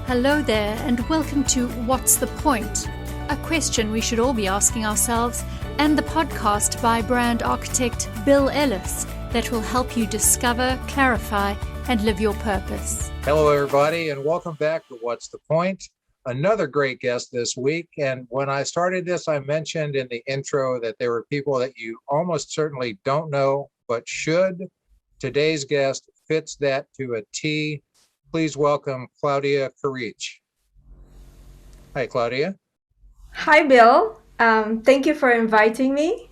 Hello there, and welcome to What's the Point? A question we should all be asking ourselves, and the podcast by brand architect Bill Ellis that will help you discover, clarify, and live your purpose. Hello, everybody, and welcome back to What's the Point? Another great guest this week. And when I started this, I mentioned in the intro that there were people that you almost certainly don't know, but should. Today's guest fits that to a T. Please welcome Claudia Curici. Hi, Claudia. Hi, Bill. Thank you for inviting me.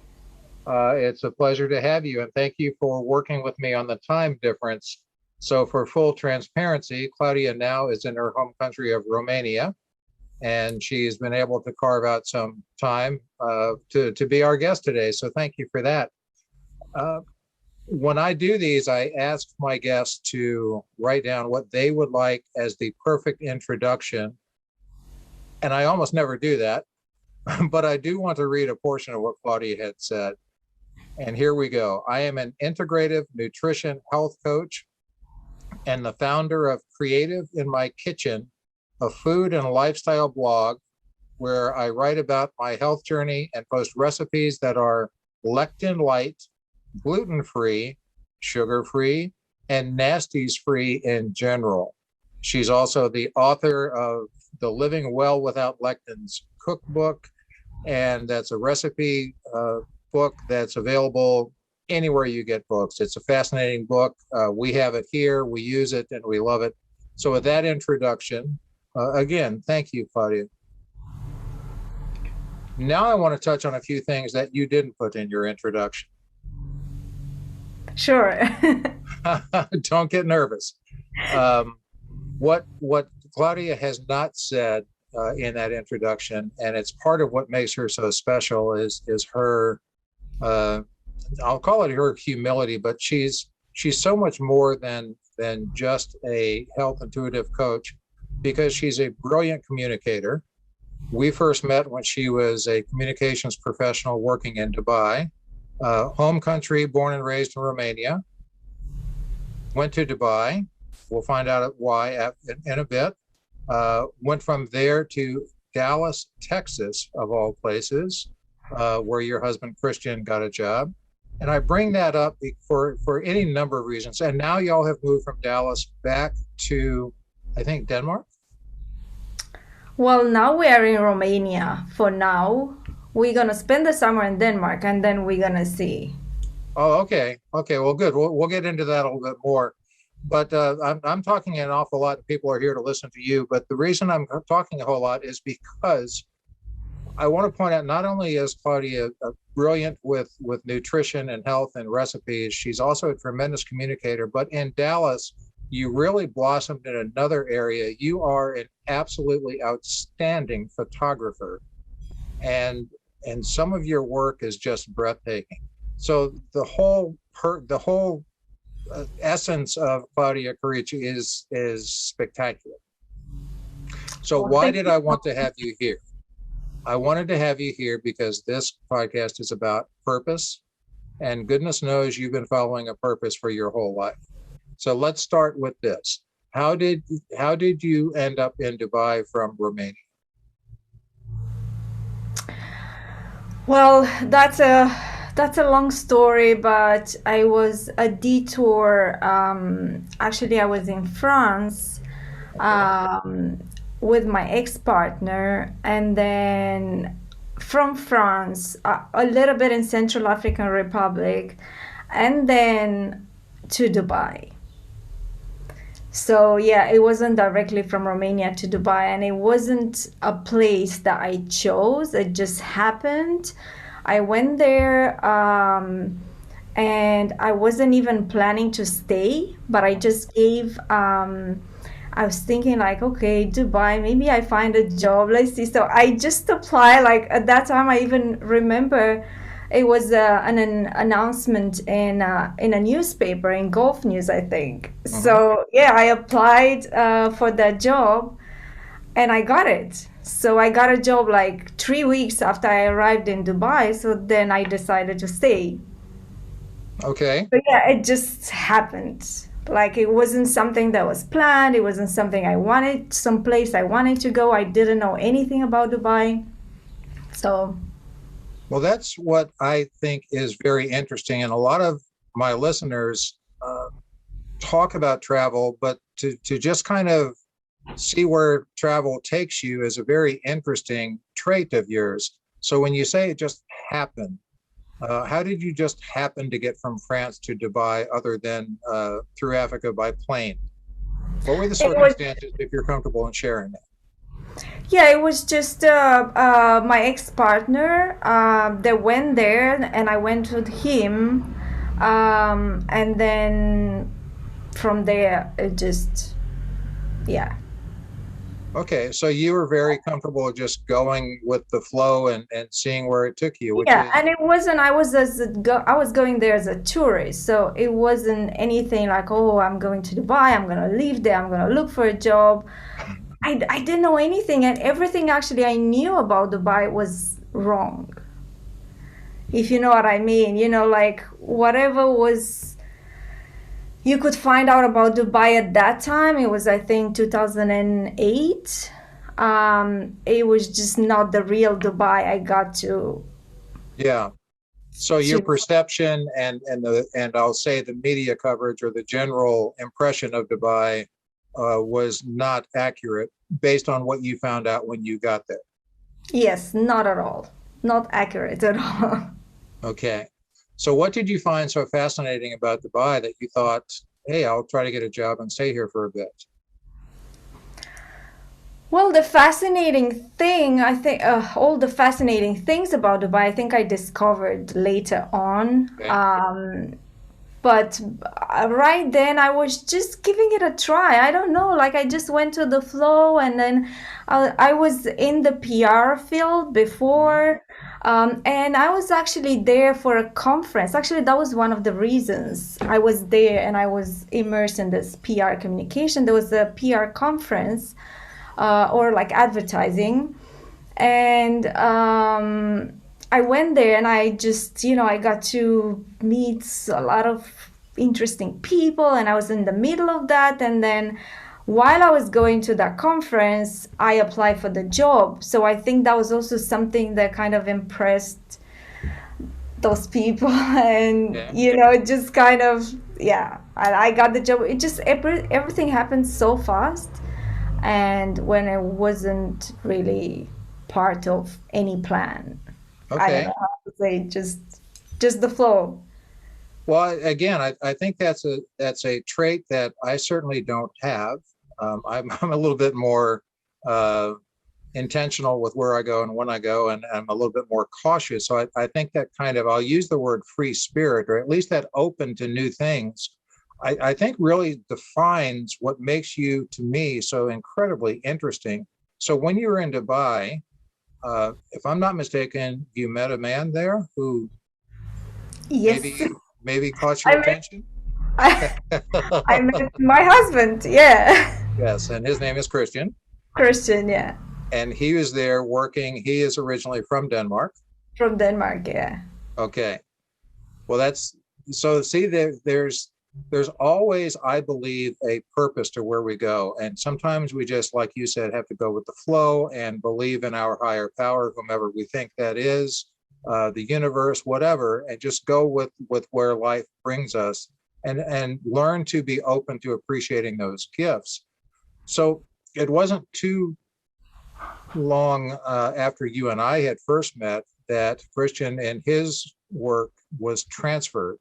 It's a pleasure to have you, and thank you for working with me on the time difference. So for full transparency, Claudia now is in her home country of Romania, and she's been able to carve out some time to be our guest today. So thank you for that. When I do these, I ask my guests to write down what they would like as the perfect introduction. And I almost never do that, but I do want to read a portion of what Claudia had said. And here we go. I am an integrative nutrition health coach and the founder of Creative in My Kitchen, a food and lifestyle blog where I write about my health journey and post recipes that are lectin-light, gluten-free, sugar-free, and nasties-free in general. She's also the author of the Living Well Without Lectins Cookbook, and that's a recipe book that's available anywhere you get books. It's a fascinating book. We have it here, we use it, and we love it. So with that introduction, again, thank you, Claudia. Now I want to touch on a few things that you didn't put in your introduction. Sure. Don't get nervous. What Claudia has not said in that introduction, and it's part of what makes her so special, is her, I'll call it her humility, but she's so much more than just a health intuitive coach, because she's a brilliant communicator. We first met when she was a communications professional working in Dubai. Home country, born and raised in Romania. Went to Dubai. We'll find out why in a bit. Went from there to Dallas, Texas, of all places, where your husband Christian got a job. And I bring that up for any number of reasons. And now y'all have moved from Dallas back to, I think, Denmark? Well, now we are in Romania for now. We're going to spend the summer in Denmark, and then we're going to see. Oh, okay. Okay, well, good. We'll get into that a little bit more. But I'm talking an awful lot. People are here to listen to you. But the reason I'm talking a whole lot is because I want to point out, not only is Claudia brilliant with nutrition and health and recipes, she's also a tremendous communicator. But in Dallas, you really blossomed in another area. You are an absolutely outstanding photographer. And some of your work is just breathtaking. So the whole essence of Claudia Curici is spectacular. So why did I want to have you here? I wanted to have you here because this podcast is about purpose, and goodness knows you've been following a purpose for your whole life. So let's start with this. How did you end up in Dubai from Romania? Well, that's a long story, but I was a detour. Actually, I was in France with my ex-partner, and then from France, a little bit in Central African Republic, and then to Dubai. So yeah, it wasn't directly from Romania to Dubai, and it wasn't a place that I chose. It just happened. I went there, and I wasn't even planning to stay, but I just gave, I was thinking like, okay, Dubai, maybe I find a job, let's see. So I just applied, like at that time, I even remember it was an announcement in a newspaper, in Gulf News, I think. Mm-hmm. So yeah, I applied for that job, and I got it. So I got a job like 3 weeks after I arrived in Dubai. So then I decided to stay. Okay. So yeah, it just happened. Like it wasn't something that was planned. It wasn't something I wanted, some place I wanted to go. I didn't know anything about Dubai. So, Well, that's what I think is very interesting. And a lot of my listeners talk about travel, but to just kind of see where travel takes you is a very interesting trait of yours. So when you say it just happened, how did you just happen to get from France to Dubai other than through Africa by plane? What were the it was, circumstances, if you're comfortable in sharing that? yeah, it was just my ex-partner that went there, and I went with him. And then from there, it just, yeah. Okay, so you were very comfortable just going with the flow and seeing where it took you, which Yeah, is, and it wasn't, I was going there as a tourist, so it wasn't anything like, oh, I'm going to Dubai, I'm gonna live there, I'm gonna look for a job. I didn't know anything, and everything actually I knew about Dubai was wrong. If you know what I mean, like whatever was you could find out about Dubai at that time, it was I think 2008. It was just not the real Dubai I got yeah. So your to perception and I'll say the media coverage or the general impression of Dubai was not accurate based on what you found out when you got there. Yes, not at all. Not accurate at all. Okay. So what did you find so fascinating about Dubai that you thought, hey, I'll try to get a job and stay here for a bit? Well, the fascinating thing, I think, all the fascinating things about Dubai, I think I discovered later on. Okay. But right then, I was just giving it a try. I don't know, like I just went to the flow, and then I was in the PR field Mhm. before, and I was actually there for a conference. Actually, that was one of the reasons I was there, and I was immersed in this PR communication. There was a PR conference, or like advertising, and I went there, and I just, I got to meet a lot of interesting people, and I was in the middle of that. And then while I was going to that conference, I applied for the job. So I think that was also something that kind of impressed those people. And, Okay. just kind of, yeah, I got the job. It just, everything happened so fast. And when it wasn't really part of any plan. I don't Okay. know how to say, just the flow. Well, again, I think that's a trait that I certainly don't have. I'm a little bit more uh, intentional with where I go and when I go, and I'm a little bit more cautious. So I think that kind of, I'll use the word free spirit, or at least that open to new things. I think really defines what makes you, to me, so incredibly interesting. So when you were in Dubai, if I'm not mistaken, you met a man there who Yes. maybe caught your I met attention. I, I met my husband, yeah. Yes, and his name is Christian, Christian, yeah. and he was there working. He is originally from Denmark. From Denmark, yeah. Okay, well that's so. See, there's always, I believe, a purpose to where we go, and sometimes we just, like you said, have to go with the flow and believe in our higher power, whomever we think that is, the universe, whatever, and just go with where life brings us, and learn to be open to appreciating those gifts. So it wasn't too long after you and I had first met that Christian and his work was transferred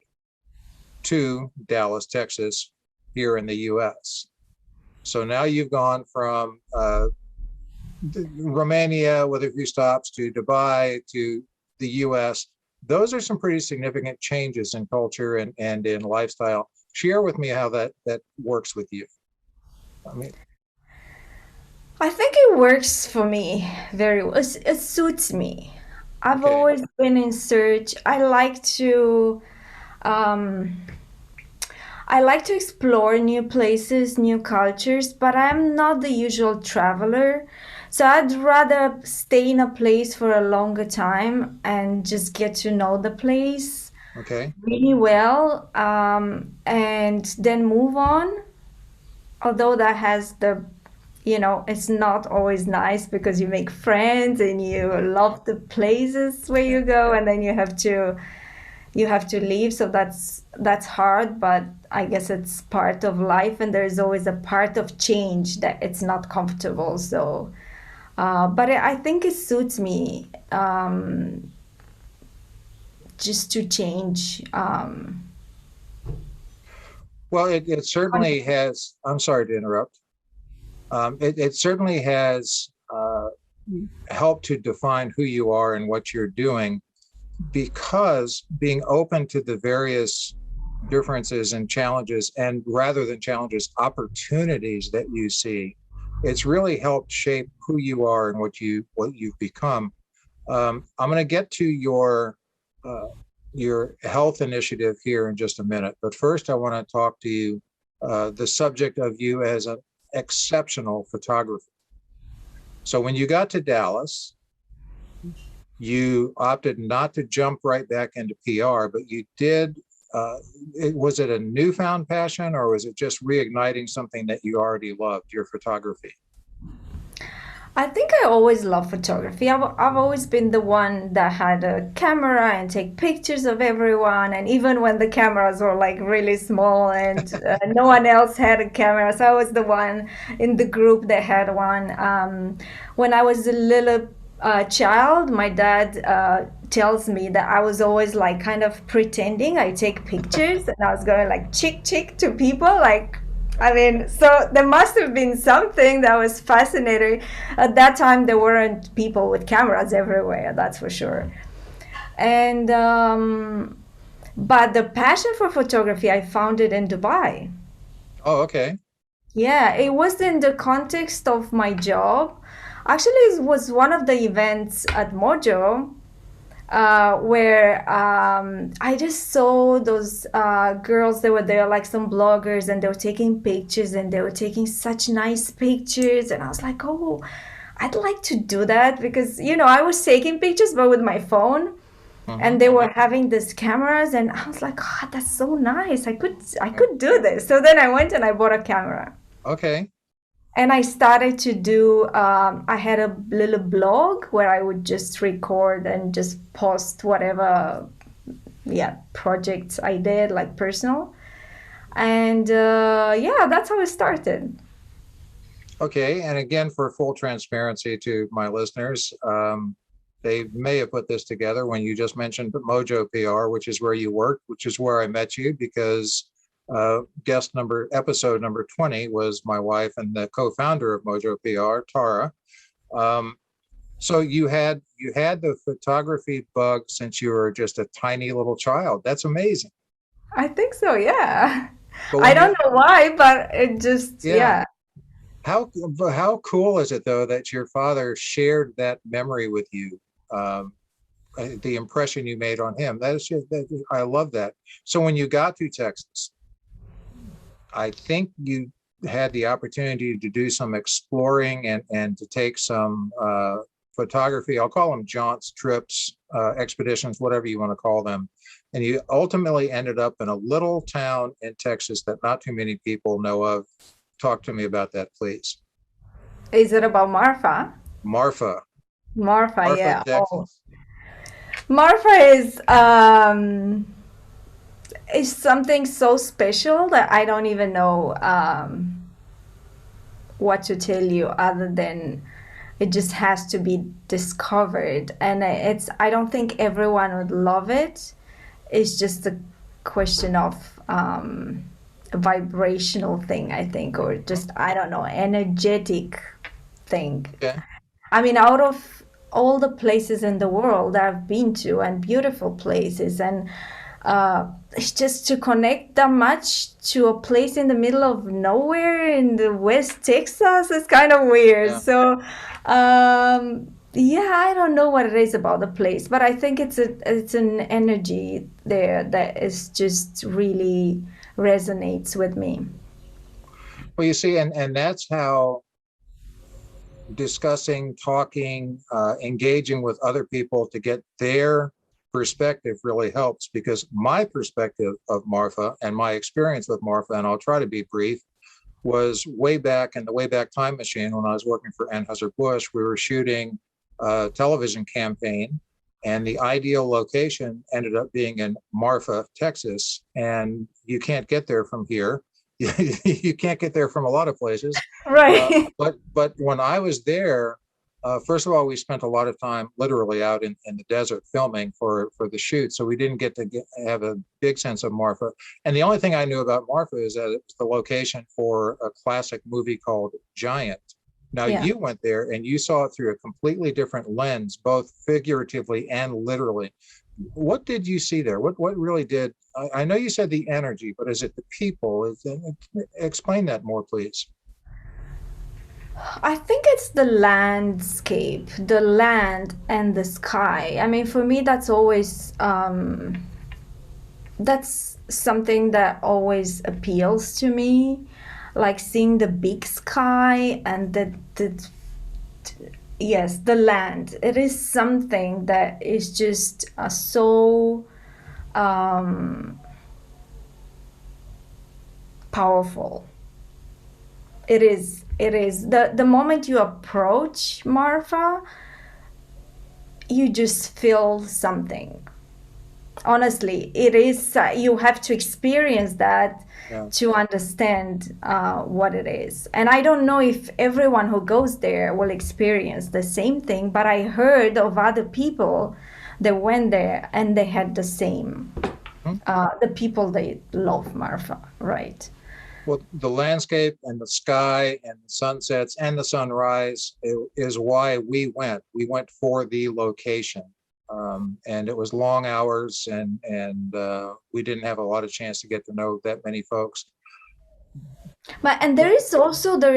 to Dallas, Texas, here in the US. So now you've gone from Romania with a few stops to Dubai to the US. Those are some pretty significant changes in culture and in lifestyle. Share with me how that works with you. I mean, I think it works for me very well. It suits me. I've okay. always been in search. Um, I like to explore new places, new cultures, but I'm not the usual traveler. So I'd rather stay in a place for a longer time and just get to know the place. Okay. really well, and then move on. Although that has the, it's not always nice because you make friends and you love the places where you go, and then you have to leave. So that's hard, but I guess it's part of life, and there's always a part of change that it's not comfortable. So, but I think it suits me, just to change. Well, it certainly has. I'm sorry to interrupt. It certainly has helped to define who you are and what you're doing, because being open to the various differences and challenges, and rather than challenges, opportunities that you see, it's really helped shape who you are and what you've become. I'm going to get to your health initiative here in just a minute, but first I want to talk to you the subject of you as an exceptional photographer. So when you got to Dallas, you opted not to jump right back into PR, but you did. Was it a newfound passion, or was it just reigniting something that you already loved, your photography? I think I always loved photography. I've always been the one that had a camera and take pictures of everyone. And even when the cameras were like really small and no one else had a camera, so I was the one in the group that had one. When I was a little child, my dad tells me that I was always like kind of pretending I take pictures, and I was going like chick chick to people, like, I mean, so there must have been something that was fascinating. At that time, there weren't people with cameras everywhere, that's for sure. And but the passion for photography, I found it in Dubai. Oh, okay. Yeah, it was in the context of my job. Actually, it was one of the events at Mojo, where I just saw those girls that were there, like some bloggers, and they were taking pictures, and they were taking such nice pictures. And I was like, oh, I'd like to do that, because, I was taking pictures, but with my phone. Hmm. And they were having these cameras, and I was like, oh, that's so nice. I could do this. So then I went and I bought a camera. Okay. And I started to do, I had a little blog where I would just record and just post whatever, yeah, projects I did, like personal. And yeah, that's how it started. Okay. And again, for full transparency to my listeners, they may have put this together when you just mentioned Mojo PR, which is where you worked, which is where I met you, because episode number 20 was my wife and the co-founder of Mojo PR, Tara. Um, so you had the photography bug since you were just a tiny little child. That's amazing. I think so, yeah. But I when you don't know why, but it just, Yeah, yeah. how cool is it though that your father shared that memory with you? Um, the impression you made on him. I love that. So when you got to Texas, I think you had the opportunity to do some exploring and to take some photography. I'll call them jaunts, trips, expeditions, whatever you want to call them. And you ultimately ended up in a little town in Texas that not too many people know of. Talk to me about that, please. Is it about Marfa? Marfa, Marfa, Marfa, yeah. Oh. Texas. Marfa is something so special that I don't even know what to tell you, other than it just has to be discovered. And I don't think everyone would love it. It's just a question of a vibrational thing, I think, or just, I don't know, energetic thing. Okay. I mean, out of all the places in the world that I've been to, and beautiful places, and it's just to connect that much to a place in the middle of nowhere in the West Texas is kind of weird. Yeah. So, yeah, I don't know what it is about the place, but I think it's an energy there that is just really resonates with me. Well, you see, and that's how discussing, talking, engaging with other people to get their perspective really helps, because my perspective of Marfa and my experience with Marfa, and I'll try to be brief, was way back in the Wayback Time Machine when I was working for Anheuser-Busch. We were shooting a television campaign, and the ideal location ended up being in Marfa, Texas. And you can't get there from here. You can't get there from a lot of places. Right. But when I was there, first of all, we spent a lot of time literally out in the desert filming for the shoot. So we didn't get to have a big sense of Marfa. And the only thing I knew about Marfa is that it was the location for a classic movie called Giant. Now, Yeah. you went there and you saw it through a completely different lens, both figuratively and literally. What did you see there? What really did, I know you said the energy, but is it the people? Explain that more, please. I think it's the landscape, the land and the sky. I mean, for me, that's always that's something that always appeals to me, like seeing the big sky and the yes, the land. It is something that is just so powerful. It is. It is. The moment you approach Marfa, you just feel something. Honestly, it is. You have to experience that Yeah. to understand what it is. And I don't know if everyone who goes there will experience the same thing, but I heard of other people that went there and they had the same. Hmm. The people, they love Marfa, right? Well, the landscape and the sky and the sunsets and the sunrise is why we went. We went for the location, and it was long hours, and we didn't have a lot of chance to get to know that many folks. And there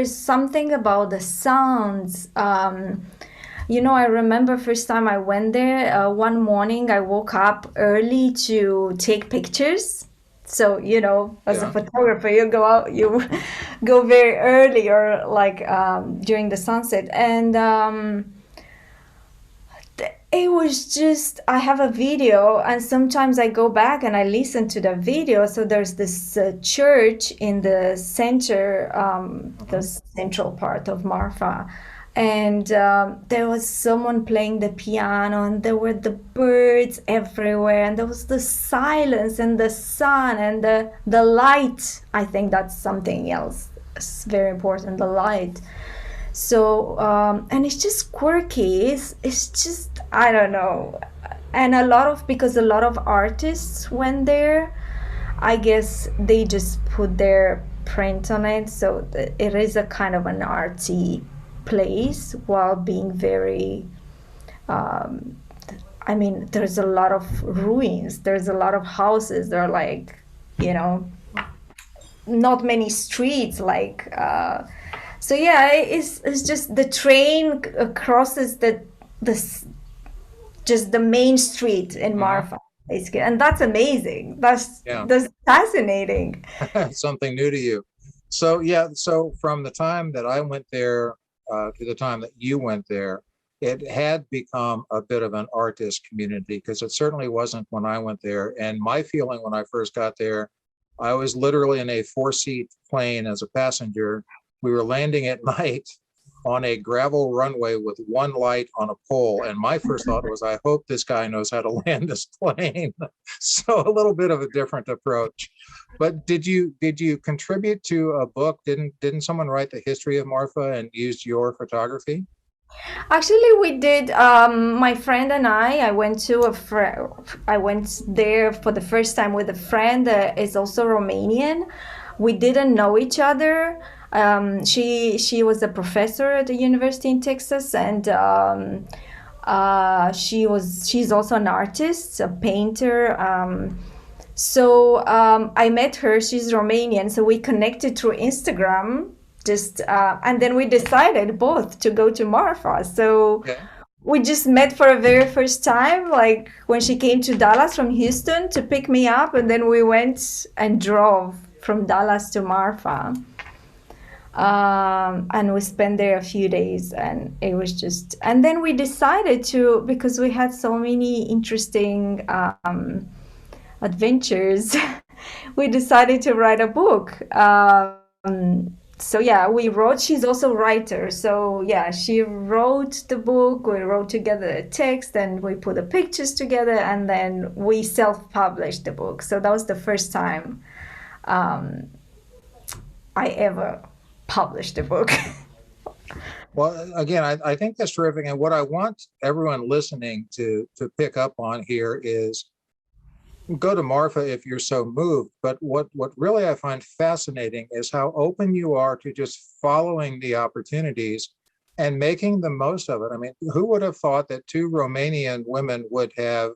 is something about the sounds. I remember first time I went there, one morning I woke up early to take pictures. So, as a Yeah. photographer, you go out, you go very early or like during the sunset. And it was just, I have a video, and sometimes I go back and I listen to the video. So there's this church in the center, the central part of Marfa. And there was someone playing the piano, and there were the birds everywhere, and there was the silence and the sun and the light. I think that's something else. It's very important, the light. So, and it's just quirky. It's just, I don't know. And because a lot of artists went there, I guess they just put their print on it. So it is a kind of an artsy place while being very, there's a lot of ruins. There's a lot of houses. There are like, not many streets like, so yeah, it's just the train crosses just the main street in Marfa, basically, and that's amazing. That's fascinating. Something new to you. So yeah, so from the time that I went there to the time that you went there, it had become a bit of an artist community, because it certainly wasn't when I went there. And my feeling when I first got there, I was literally in a 4-seat plane as a passenger. We were landing at night on a gravel runway with one light on a pole. And my first thought was, I hope this guy knows how to land this plane. So a little bit of a different approach. But did you contribute to a book? Didn't someone write the history of Marfa and used your photography? Actually, we did. My friend and I went to I went there for the first time with a friend that is also Romanian. We didn't know each other. She was a professor at the university in Texas, and she's also an artist, a painter. So I met her. She's Romanian, so we connected through Instagram. And then we decided both to go to Marfa. So we just met for a very first time, like when she came to Dallas from Houston to pick me up, and then we went and drove from Dallas to Marfa. And we spent there a few days, and it was just, and then we decided to, because we had so many interesting adventures, we decided to write a book. So yeah, we wrote, she's also a writer. So yeah, she wrote the book, we wrote together the text, and we put the pictures together, and then we self-published the book. So that was the first time I ever published a book. Well, again, I think that's terrific. And what I want everyone listening to pick up on here is go to Marfa if you're so moved. But what really I find fascinating is how open you are to just following the opportunities and making the most of it. I mean, who would have thought that two Romanian women would have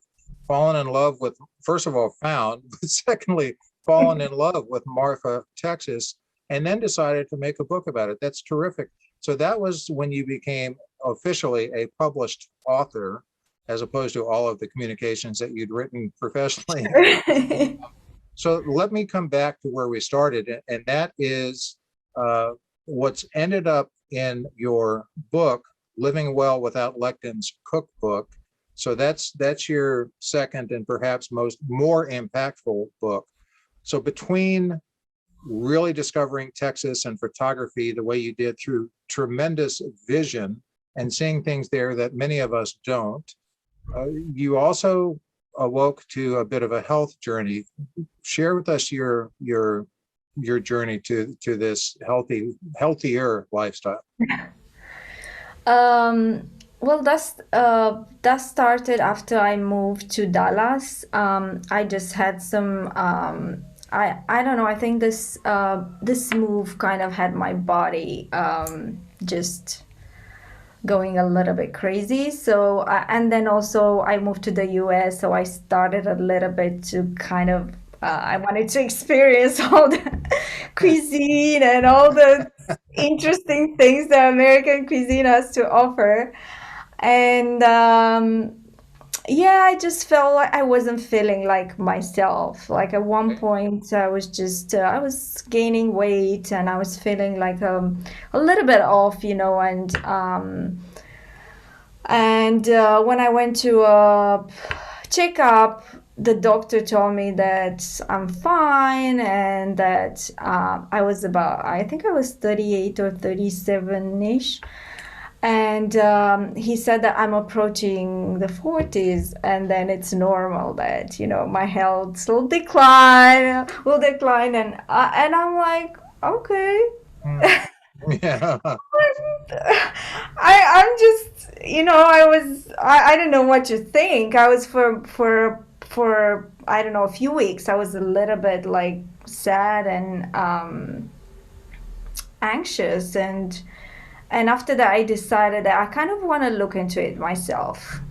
fallen in love with, first of all, found, but secondly, fallen in love with Marfa, Texas, and then decided to make a book about it? That's terrific. So that was when you became officially a published author, as opposed to all of the communications that you'd written professionally. So let me come back to where we started, and that is what's ended up in your book, Living Well Without Lectins Cookbook. So that's your second and perhaps more impactful book. So between really discovering Texas and photography the way you did through tremendous vision and seeing things there that many of us don't, you also awoke to a bit of a health journey. Share with us your journey to this healthier lifestyle. Well, that started after I moved to Dallas. I just had some I don't know. I think this move kind of had my body just going a little bit crazy. So and then also I moved to the US, so I started a little bit to kind of I wanted to experience all the cuisine and all the interesting things that American cuisine has to offer. And yeah, I just felt like I wasn't feeling like myself. Like at one point, I was just I was gaining weight, and I was feeling like a little bit off, you know. And when I went to a checkup, the doctor told me that I'm fine, and that I think I was 38 or 37-ish. And he said that I'm approaching the 40s, and then it's normal that, you know, my health will decline, and I'm like, okay. Yeah. I'm just, you know, I don't know what to think. I was for I don't know, a few weeks, I was a little bit like sad and anxious, and after that I decided that I kind of want to look into it myself.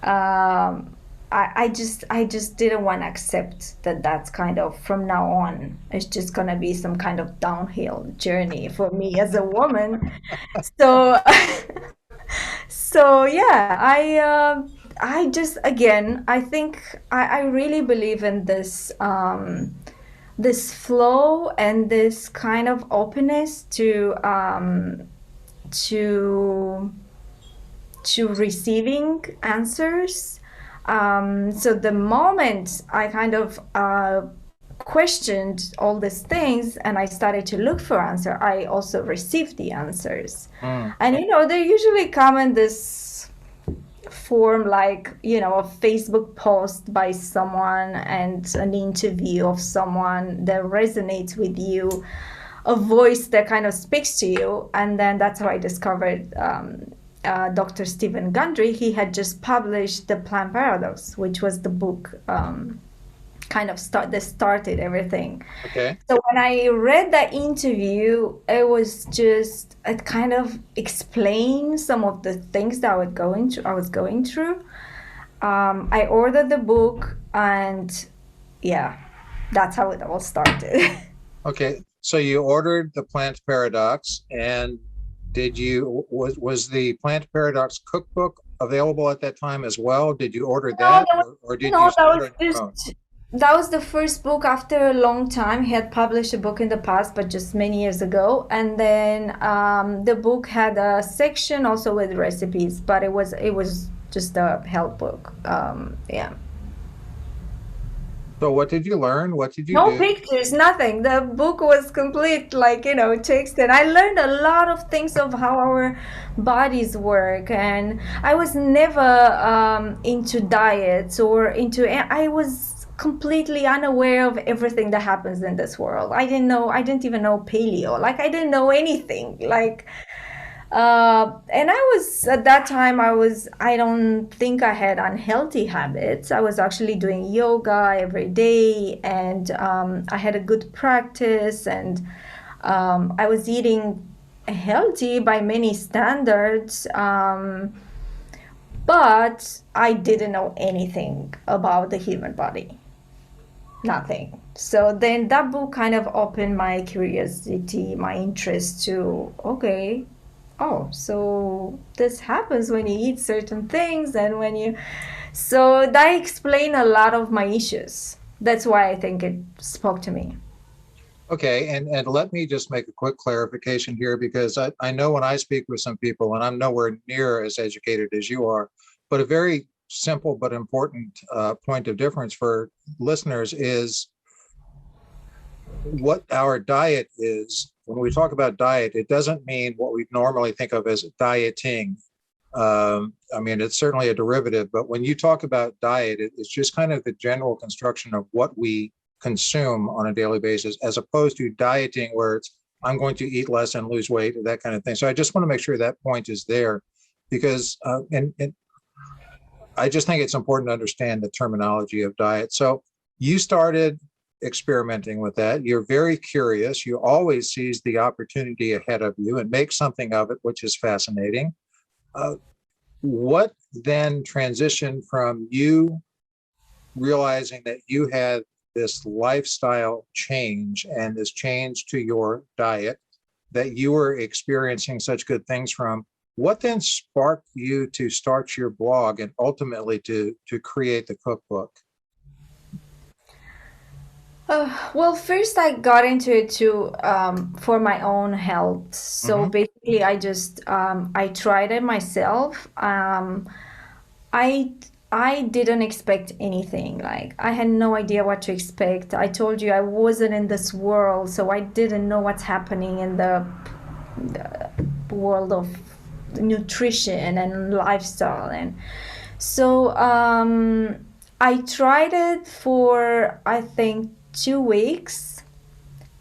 I just didn't want to accept that that's kind of, from now on, it's just gonna be some kind of downhill journey for me as a woman. So so yeah, I just, again, I think I really believe in this this flow and this kind of openness to receiving answers. So the moment I kind of questioned all these things and I started to look for answer, I also received the answers. And you know, they usually come in this form, like, you know, a Facebook post by someone and an interview of someone that resonates with you, a voice that kind of speaks to you. And then that's how I discovered Dr. Stephen Gundry. He had just published The Plant Paradox, which was the book that started everything. Okay. So when I read that interview, it was just, it kind of explained some of the things that I was going through. I ordered the book, and yeah, that's how it all started. Okay. So you ordered The Plant Paradox, and was the Plant Paradox cookbook available at that time as well? Did you order that, or did you start on your own? That was the first book after a long time. He had published a book in the past, but just many years ago. And then the book had a section also with recipes, but it was just a health book. Yeah. So what did you learn? What did you No do? pictures, nothing. The book was complete, like, text. And I learned a lot of things of how our bodies work. And I was never into diets or I was completely unaware of everything that happens in this world. I didn't even know paleo. Like, I didn't know anything. Like, and I was at that time, I don't think I had unhealthy habits. I was actually doing yoga every day, and I had a good practice, and I was eating healthy by many standards. But I didn't know anything about the human body, nothing. So then that book kind of opened my curiosity, my interest to, okay, oh, so this happens when you eat certain things and so that explained a lot of my issues. That's why I think it spoke to me. Okay, and let me just make a quick clarification here because I know when I speak with some people, and I'm nowhere near as educated as you are, but a very simple but important point of difference for listeners is what our diet is. When we talk about diet, it doesn't mean what we normally think of as dieting. I mean, it's certainly a derivative, but when you talk about diet, it's just kind of the general construction of what we consume on a daily basis, as opposed to dieting where it's, I'm going to eat less and lose weight, that kind of thing. So I just want to make sure that point is there because, and I just think it's important to understand the terminology of diet. So you started experimenting with that. You're very curious. You always seize the opportunity ahead of you and make something of it, which is fascinating. What then transitioned from you realizing that you had this lifestyle change and this change to your diet that you were experiencing such good things from? What then sparked you to start your blog and ultimately to create the cookbook? Well, first I got into it to for my own health. So Mm-hmm. basically, I tried it myself. I I didn't expect anything. Like, I had no idea what to expect. I told you I wasn't in this world, so I didn't know what's happening in the world of nutrition and lifestyle. And so I tried it for, I think, 2 weeks,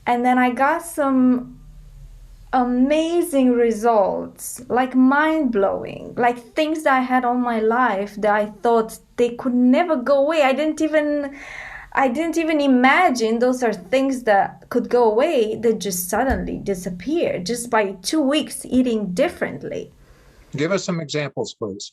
and then I got some amazing results, like mind blowing, like things that I had all my life that I thought they could never go away. I didn't even imagine those are things that could go away that just suddenly disappeared just by 2 weeks eating differently. Give us some examples, please.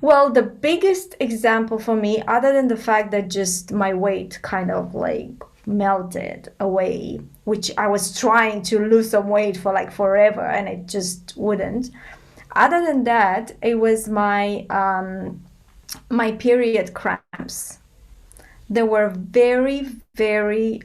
Well, the biggest example for me, other than the fact that just my weight kind of like melted away, which I was trying to lose some weight for like forever and it just wouldn't. Other than that, it was my period cramps. They were very, very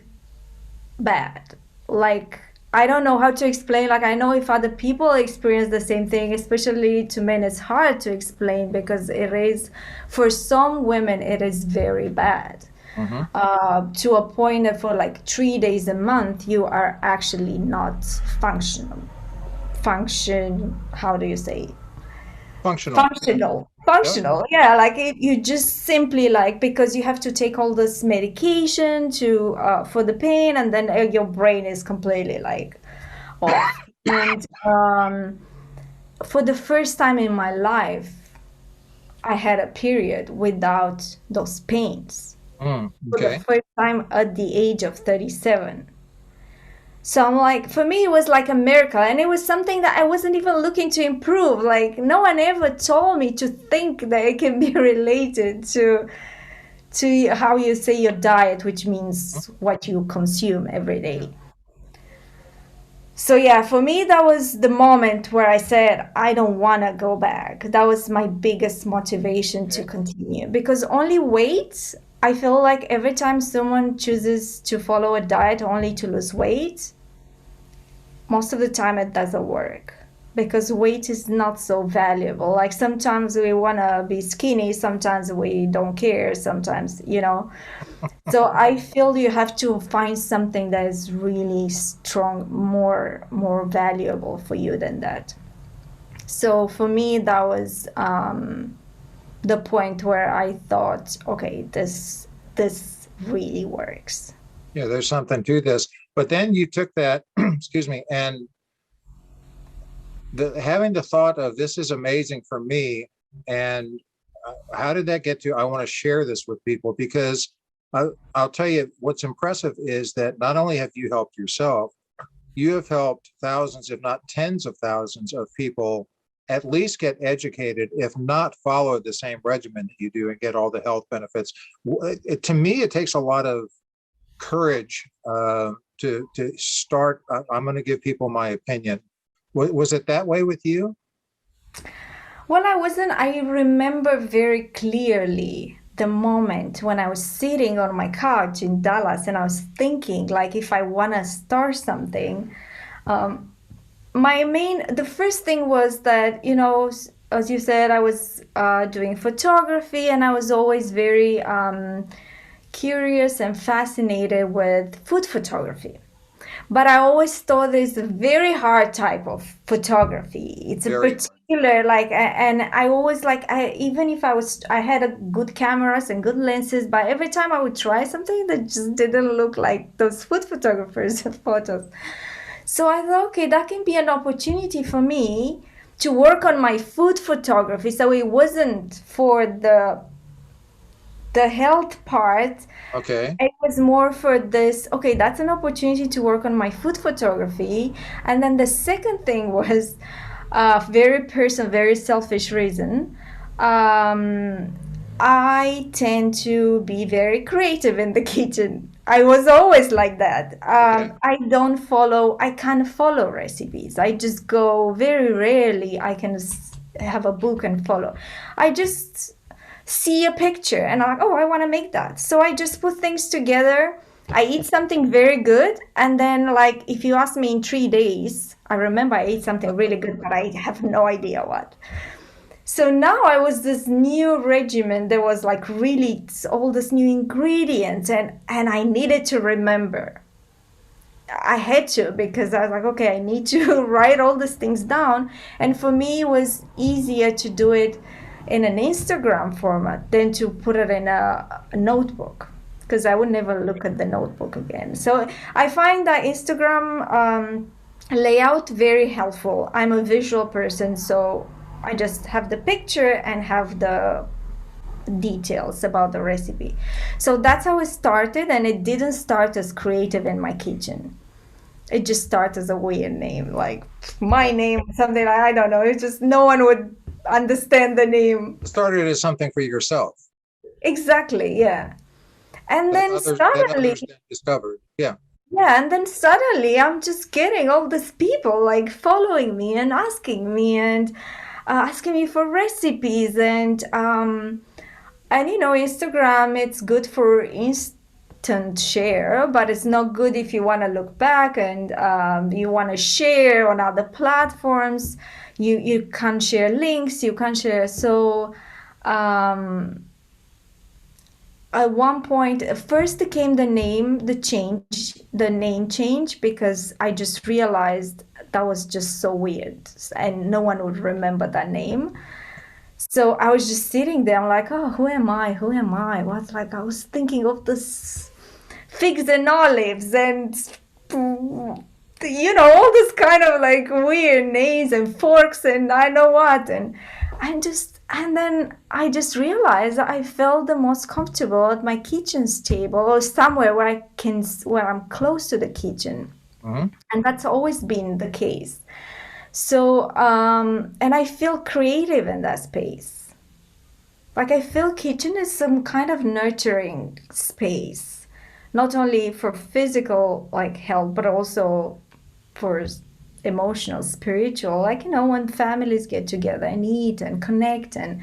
bad. Like, I don't know how to explain. Like, I know if other people experience the same thing, especially to men, it's hard to explain because it is, for some women, it is very bad. Mm-hmm. To a point that for like 3 days a month, you are actually not functional. How do you say? Functional. Yep. Functional, yeah, like you just simply, like, because you have to take all this medication to for the pain, and then your brain is completely like off. And for the first time in my life, I had a period without those pains for the Okay. first time at the age of 37. So I'm like, for me, it was like a miracle. And it was something that I wasn't even looking to improve. Like, no one ever told me to think that it can be related to how you say your diet, which means what you consume every day. So yeah, for me, that was the moment where I said, I don't want to go back. That was my biggest motivation to Okay. continue because only weight I feel like every time someone chooses to follow a diet only to lose weight, most of the time it doesn't work because weight is not so valuable. Like sometimes we want to be skinny, sometimes we don't care, sometimes, So I feel you have to find something that is really strong, more valuable for you than that. So for me, that was the point where I thought, okay, this really works. Yeah, there's something to this. But then you took that, excuse me, and having the thought of this is amazing for me. And how did that get to? I want to share this with people because I'll tell you what's impressive is that not only have you helped yourself, you have helped thousands, if not tens of thousands of people at least get educated, if not follow the same regimen that you do and get all the health benefits. To me, it takes a lot of courage to start. I'm going to give people my opinion. Was it that way with you? Well, I wasn't. I remember very clearly the moment when I was sitting on my couch in Dallas and I was thinking, like, if I want to start something, the first thing was that, as you said, I was doing photography and I was always very curious and fascinated with food photography. But I always thought there's a very hard type of photography. It's a particular, and I always even if I had a good cameras and good lenses, but every time I would try something that just didn't look like those food photographers' photos. So I thought, okay, that can be an opportunity for me to work on my food photography. So it wasn't for the health part. Okay. It was more for this, okay, that's an opportunity to work on my food photography. And then the second thing was very personal, very selfish reason. I tend to be very creative in the kitchen. I was always like that. Okay. I can't follow recipes. I just go very rarely. I can have a book and follow. I just see a picture and I'm like, oh, I want to make that. So I just put things together. I eat something very good. And then, like, if you ask me in 3 days, I remember I ate something really good, but I have no idea what. So now I was this new regimen. There was like really all this new ingredients and I needed to remember. I had to because I was like, okay, I need to write all these things down. And for me, it was easier to do it in an Instagram format than to put it in a notebook because I would never look at the notebook again. So I find that Instagram layout very helpful. I'm a visual person, so I just have the picture and have the details about the recipe. So that's how it started, and it didn't start as creative in my kitchen. It just started as a weird name, like my name, something like, I don't know. It's just no one would understand the name. It started as something for yourself. Exactly, yeah. And then suddenly discovered, yeah. Yeah, and then suddenly I'm just getting all these people like following me and asking me for recipes and Instagram, it's good for instant share, but it's not good if you want to look back and you want to share on other platforms. You can't share links, you can't share. So at one point, first came the name change, because I just realized that was just so weird and no one would remember that name. So I was just sitting there, I'm like, oh, who am I? What's like, I was thinking of this figs and olives and, all this kind of like weird names and forks and I know what. And then I just realized that I felt the most comfortable at my kitchen's table or somewhere where I'm close to the kitchen. Mm-hmm. And that's always been the case. So, and I feel creative in that space. Like I feel kitchen is some kind of nurturing space, not only for physical like health, but also for emotional, spiritual, like, when families get together and eat and connect and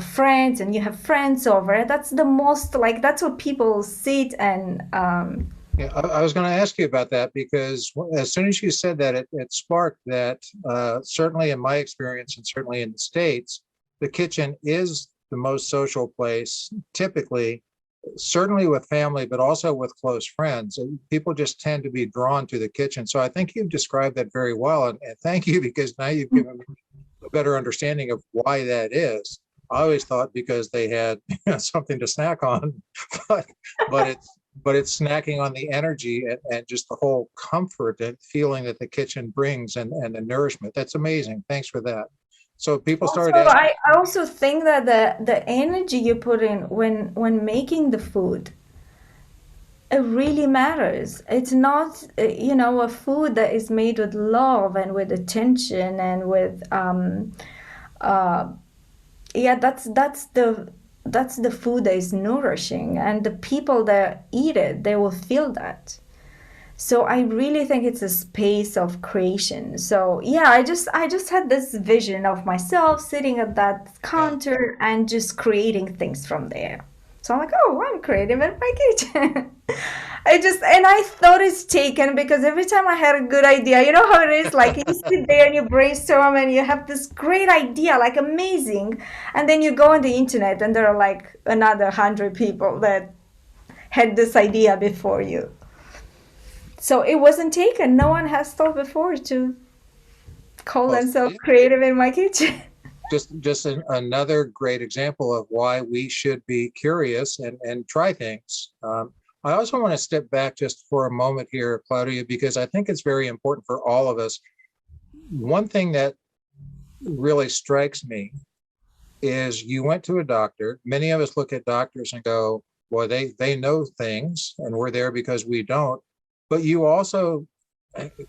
friends and you have friends over. That's the most, like, that's what people sit and Yeah, I was going to ask you about that because as soon as you said that, it sparked that certainly in my experience and certainly in the States, the kitchen is the most social place, typically, certainly with family, but also with close friends. And people just tend to be drawn to the kitchen. So I think you've described that very well. And thank you, because now you've given me a better understanding of why that is. I always thought because they had something to snack on, but but it's but it's snacking on the energy and just the whole comfort and feeling that the kitchen brings and the nourishment. That's amazing. Thanks for that. So people also started asking. I also think that the energy you put in when making the food, it really matters. It's not, a food that is made with love and with attention and with yeah, that's the food that is nourishing, and the people that eat it, they will feel that. So I really think it's a space of creation. So yeah, I just had this vision of myself sitting at that Yeah. counter and just creating things from there. So I'm like, oh, I'm creative in my kitchen. And I thought it's taken because every time I had a good idea, you know how it is, like you sit there and you brainstorm and you have this great idea, like amazing, and then you go on the internet and there are like another 100 people that had this idea before you. So it wasn't taken. No one has thought before to call Well, themselves creative in my kitchen. another great example of why we should be curious and try things. I also want to step back just for a moment here, Claudia, because I think it's very important for all of us. One thing that really strikes me is you went to a doctor. Many of us look at doctors and go, well, they know things and we're there because we don't. But you also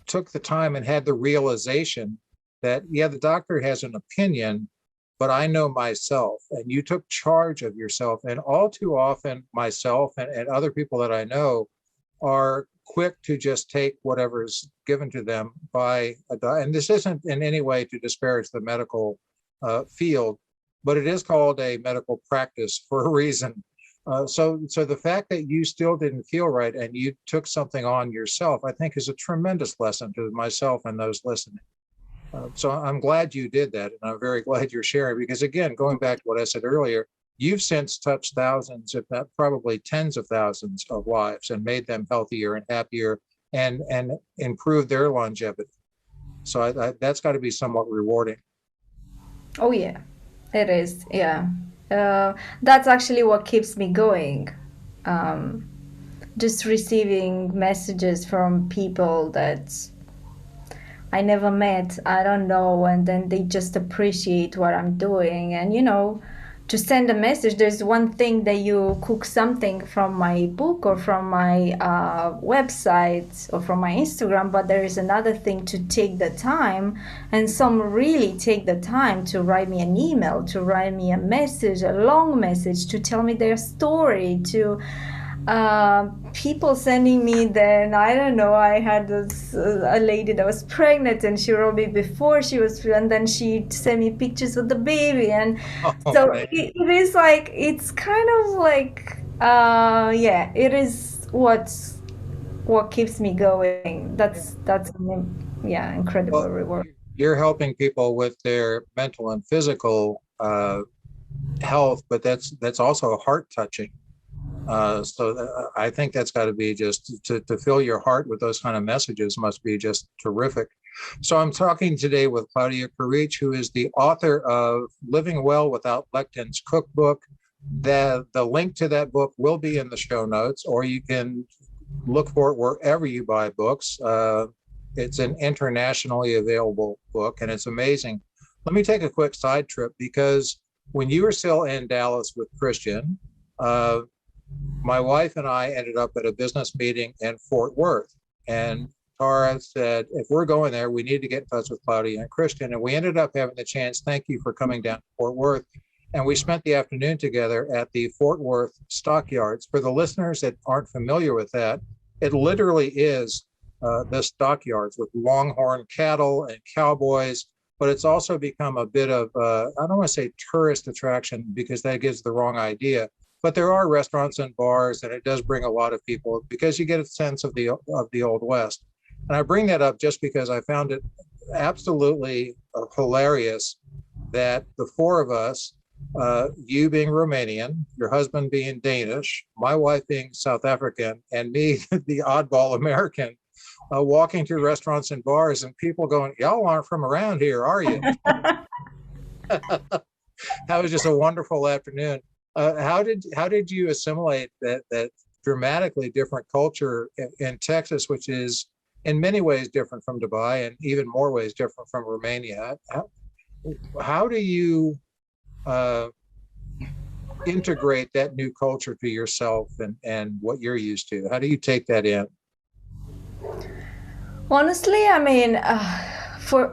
took the time and had the realization that, yeah, the doctor has an opinion, but I know myself. And you took charge of yourself. And all too often, myself and other people that I know are quick to just take whatever's given to them by a doctor. And this isn't in any way to disparage the medical field, but it is called a medical practice for a reason. So the fact that you still didn't feel right and you took something on yourself, I think is a tremendous lesson to myself and those listening. So I'm glad you did that, and I'm very glad you're sharing, because again, going back to what I said earlier, you've since touched thousands, if not probably tens of thousands of lives and made them healthier and happier and improved their longevity. So that's got to be somewhat rewarding. Oh yeah, it is. Yeah, that's actually what keeps me going. Um, just receiving messages from people that I never met, I don't know, and then they just appreciate what I'm doing. And to send a message, there's one thing that you cook something from my book or from my website or from my Instagram, but there is another thing to take the time, and some really take the time to write me an email, to write me a message, a long message, to tell me their story, to people sending me. Then I don't know, I had this a lady that was pregnant and she wrote me before she was, and then she sent me pictures of the baby. And Oh, so right. it is like, it's kind of like yeah, it is what keeps me going. That's yeah, incredible Well, reward. you're helping people with their mental and physical health, but that's also heart touching. So I think that's got to be just to fill your heart with those kind of messages must be just terrific. So I'm talking today with Claudia Curici, who is the author of Living Well Without Lectins Cookbook. The link to that book will be in the show notes, or you can look for it wherever you buy books. It's an internationally available book, and it's amazing. Let me take a quick side trip, because when you were still in Dallas with Christian, uh, my wife and I ended up at a business meeting in Fort Worth. And Tara said, if we're going there, we need to get in touch with Claudia and Christian. And we ended up having the chance. Thank you for coming down to Fort Worth. And we spent the afternoon together at the Fort Worth stockyards. For the listeners that aren't familiar with that, it literally is the stockyards with longhorn cattle and cowboys. but it's also become a bit of, I don't want to say tourist attraction because that gives the wrong idea. But there are restaurants and bars, and it does bring a lot of people because you get a sense of the Old West. And I bring that up just because I found it absolutely hilarious that the four of us, you being Romanian, your husband being Danish, my wife being South African, and me, the oddball American, walking through restaurants and bars, and people going, "Y'all aren't from around here, are you?" That was just a wonderful afternoon. How did you assimilate that dramatically different culture in Texas, which is in many ways different from Dubai and even more ways different from Romania? How do you integrate that new culture to yourself and what you're used to? How do you take that in? Honestly, I mean,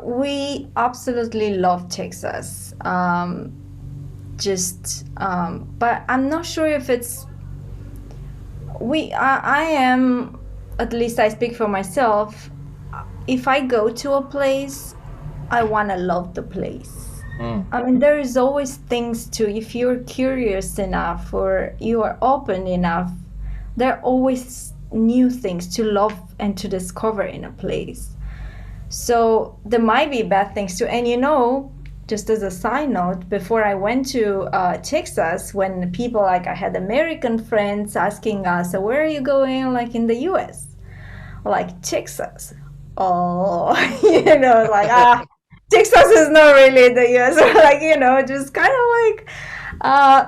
we absolutely love Texas. But I'm not sure if it's I am, at least I speak for myself. If I go to a place, I want to love the place. I mean, there is always things to, if you're curious enough or you are open enough, there are always new things to love and to discover in a place. So there might be bad things too. And just as a side note, before I went to Texas, when people, like, I had American friends asking us, "So where are you going, like in the US?" Like, Texas. Oh, Texas is not really the US. Like, just kind of like,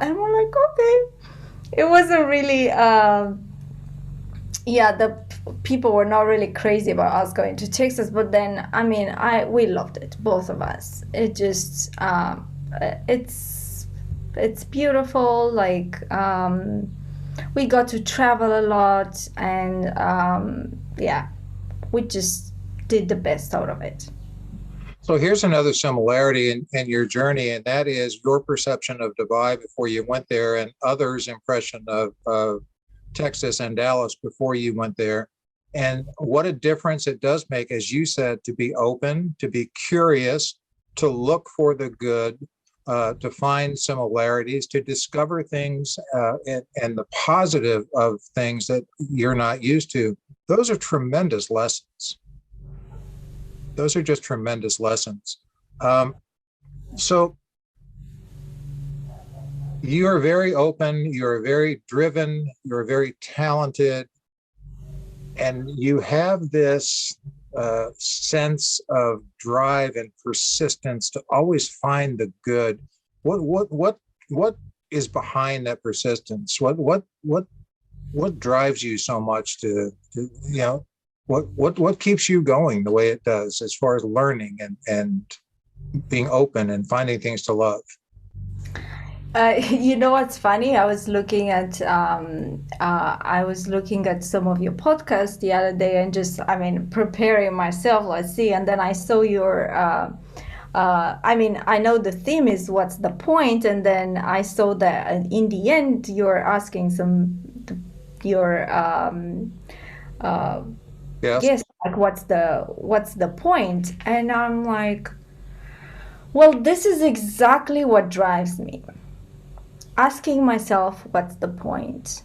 and we're like, okay. It wasn't really, the people were not really crazy about us going to Texas, but then, I mean, we loved it, both of us. It just, it's beautiful. Like, we got to travel a lot, and we just did the best out of it. So here's another similarity in your journey, and that is your perception of Dubai before you went there and others' impression of Texas and Dallas before you went there. And what a difference it does make, as you said, to be open, to be curious, to look for the good, to find similarities, to discover things and the positive of things that you're not used to. Those are tremendous lessons. Those are just tremendous lessons. So you are very open, you're very driven, you're very talented, and you have this sense of drive and persistence to always find the good. What is behind that persistence? What drives you so much to what keeps you going the way it does as far as learning and being open and finding things to love? What's funny? I was looking at some of your podcasts the other day, and just, I mean, preparing myself. Let's see, and then I saw your. I know the theme is what's the point, and then I saw that in the end you're asking yes, like, what's the point? And I'm like, well, this is exactly what drives me. Asking myself, what's the point?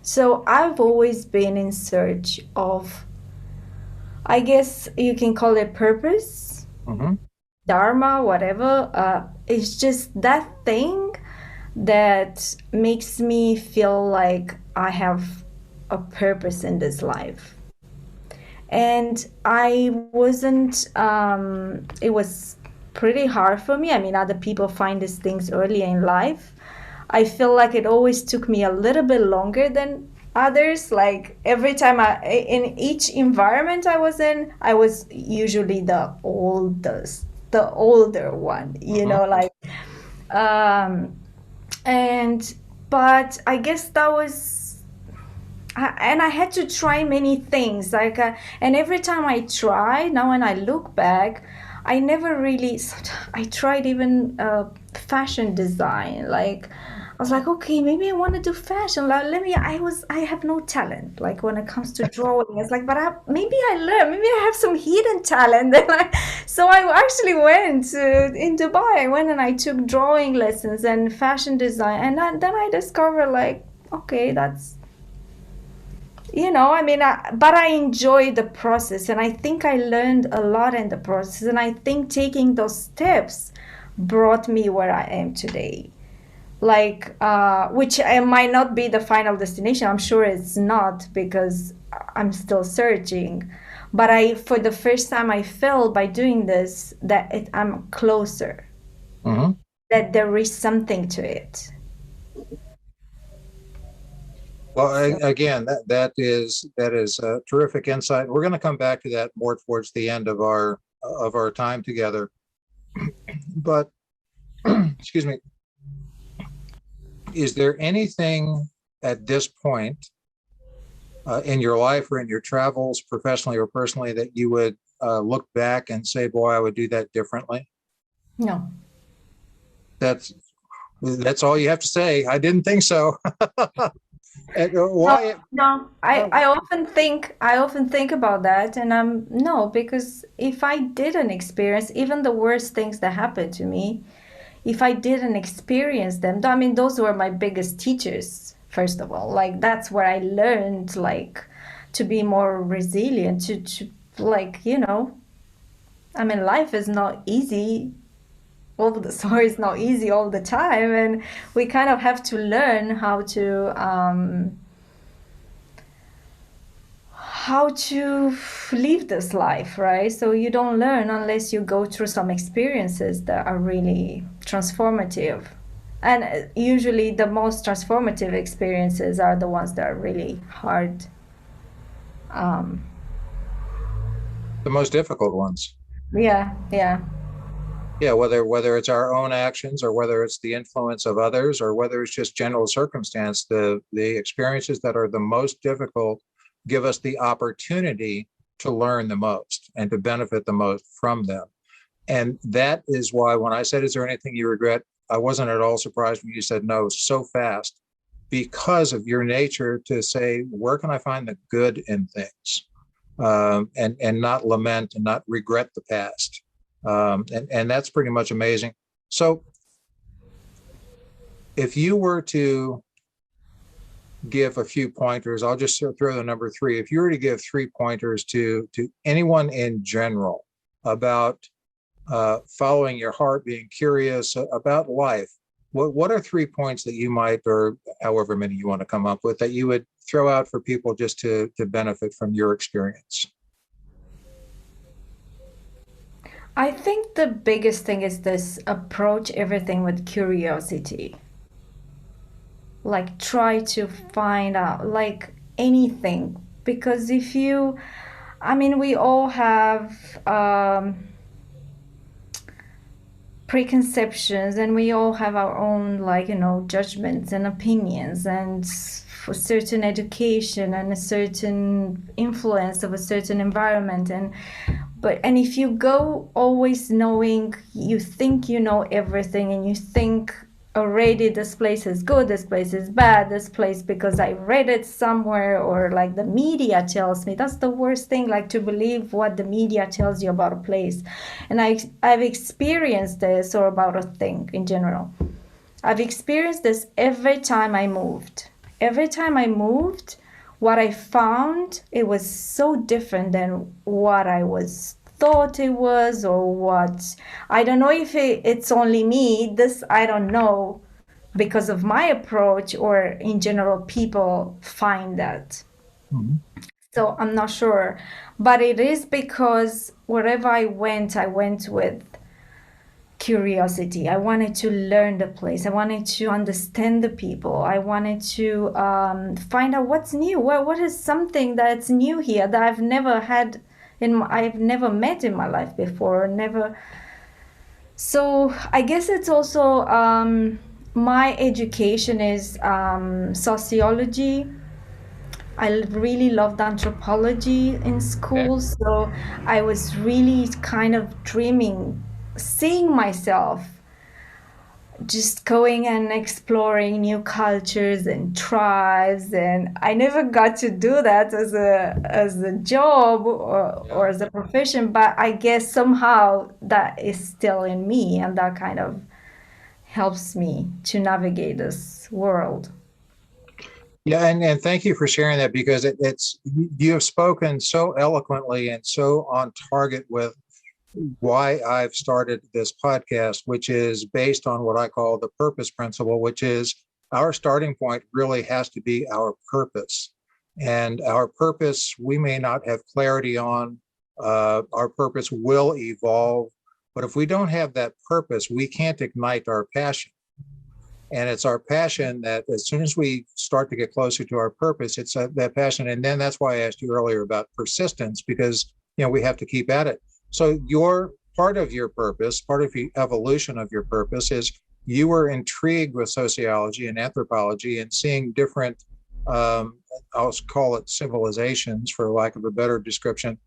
So I've always been in search of, I guess you can call it purpose, dharma, whatever. It's just that thing that makes me feel like I have a purpose in this life. And I wasn't, it was pretty hard for me. I mean, other people find these things early in life. I feel like it always took me a little bit longer than others. Like, every time in each environment I was in, I was usually the older one, but I guess that was, and I had to try many things, like, and every time I try, now when I look back, I tried even fashion design. Like, I was like, okay, maybe I want to do fashion. Like, I have no talent. Like when it comes to drawing, it's like, but maybe I learn. Maybe I have some hidden talent. So I actually went in Dubai. I went and I took drawing lessons and fashion design, and then I discovered like, okay, that's I mean, but I enjoyed the process, and I think I learned a lot in the process, and I think taking those steps brought me where I am today. Like, which might not be the final destination. I'm sure it's not, because I'm still searching. But for the first time, I felt by doing this that I'm closer, Mm-hmm. that there is something to it. Well, again, that is a terrific insight. We're going to come back to that more towards the end of our time together. But excuse me, is there anything at this point in your life or in your travels, professionally or personally, that you would look back and say, "Boy, I would do that differently"? No. That's all you have to say. I didn't think so. Why? No, I often think about that, and no, because if I didn't experience even the worst things that happened to me, if I didn't experience them, I mean, those were my biggest teachers, first of all. Like, that's where I learned, like, to be more resilient, to like, I mean, life is not easy. All the story is not easy all the time, and we kind of have to learn how to live this life, right? So you don't learn unless you go through some experiences that are really transformative. And usually the most transformative experiences are the ones that are really hard. The most difficult ones. Yeah. Yeah, whether it's our own actions or whether it's the influence of others or whether it's just general circumstance, the experiences that are the most difficult give us the opportunity to learn the most and to benefit the most from them. And that is why when I said, "Is there anything you regret?" I wasn't at all surprised when you said no so fast, because of your nature to say, where can I find the good in things? And not lament and not regret the past. And that's pretty much amazing. So if you were to give a few pointers, I'll just throw the number 3. If you were to give 3 pointers to anyone in general about following your heart, being curious about life, what are 3 points that you might, or however many you want to come up with, that you would throw out for people just to benefit from your experience? I think the biggest thing is this: approach everything with curiosity. Like, try to find out, like, anything. Because I mean, we all have preconceptions, and we all have our own, like, judgments and opinions, and for certain education and a certain influence of a certain environment, and if you go always knowing, you think you know everything, and you think already this place is good, this place is bad, this place because I read it somewhere, or like the media tells me. That's the worst thing, like, to believe what the media tells you about a place. And I've experienced this, or about a thing in general. I've experienced this every time I moved. Every time I moved, what I found, it was so different than what I thought it was, or what. I don't know if it's only me, this I don't know, because of my approach, or in general people find that. Mm-hmm. So I'm not sure, but it is because wherever I went with curiosity. I wanted to learn the place. I wanted to understand the people. I wanted to find out what's new. What is something that's new here that I've never had I've never met in my life before, never. So I guess it's also my education is sociology. I really loved anthropology in school, so I was really kind of dreaming, seeing myself just going and exploring new cultures and tribes, and I never got to do that as a job or Yeah. as a profession, but I guess somehow that is still in me, and that kind of helps me to navigate this world. Yeah, and thank you for sharing that, because it's you have spoken so eloquently and so on target with why I've started this podcast, which is based on what I call the purpose principle, which is our starting point really has to be our purpose. And our purpose, we may not have clarity on. Our purpose will evolve. But if we don't have that purpose, we can't ignite our passion. And it's our passion that as soon as we start to get closer to our purpose, it's that passion. And then that's why I asked you earlier about persistence, because we have to keep at it. So your part of your purpose, part of the evolution of your purpose, is you were intrigued with sociology and anthropology and seeing different, I'll call it civilizations for lack of a better description.